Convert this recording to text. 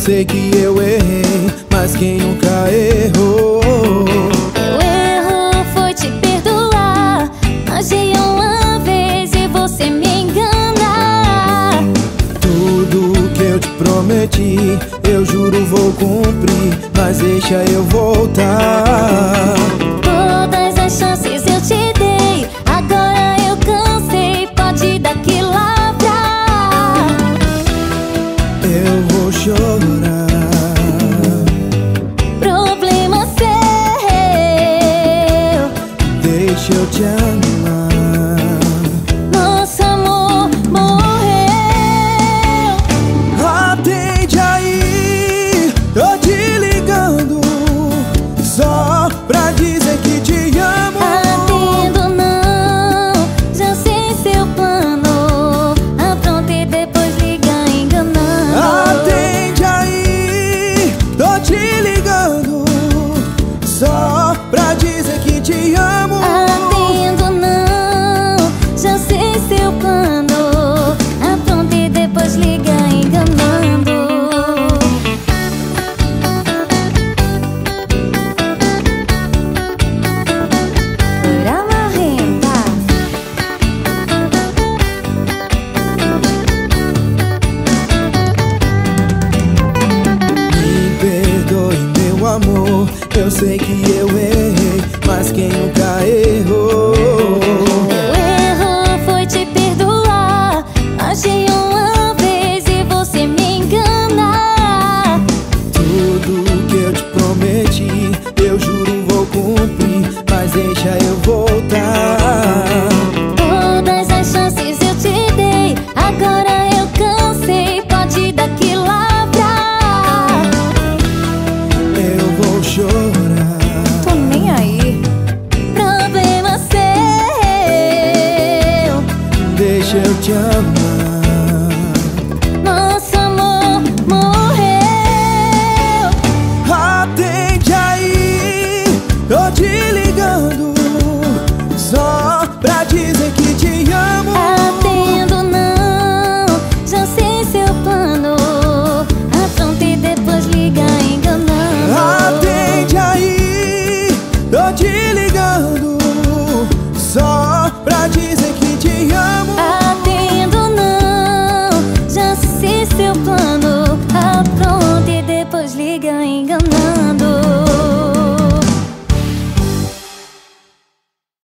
sei que eu errei, mas quem nunca errou? Meu erro foi te perdoar. Agei uma vez e você me engana. Tudo que eu te prometi, eu juro vou cumprir, mas deixa eu voltar. Todas as chances eu te dei, agora eu cansei, pode daqui lavrar. Eu vou chorar. Problema seu, Deixa eu te amar. nosso amor morreu. Atende aí, tô te ligando só pra dizer que te amo. Atendo não, já sei seu plano. Apronta e depois liga enganando. Atende aí, tô te ligando só pra dizer que te amo. Atendo não, já sei seu plano. Apronta e depois liga enganando. Ora marrenta. Me perdoe, meu amor, eu sei que eu errei, mas quem nunca errou? Meu erro foi te perdoar. Agei uma vez e você me engana. Tudo que eu te prometi, eu juro vou cumprir, mas deixa eu voltar. Todas as chances eu te dei, agora eu cansei, pode daqui lavrar. Eu vou chorar. Tô nem aí. Problema seu, Deixa eu te amar. nosso amor morreu. Atende aí, tô te ligando só pra dizer que te amo. Atendo não, já sei seu plano. Afronta e depois liga enganando. Atende aí, tô te ligando só pra dizer que te amo.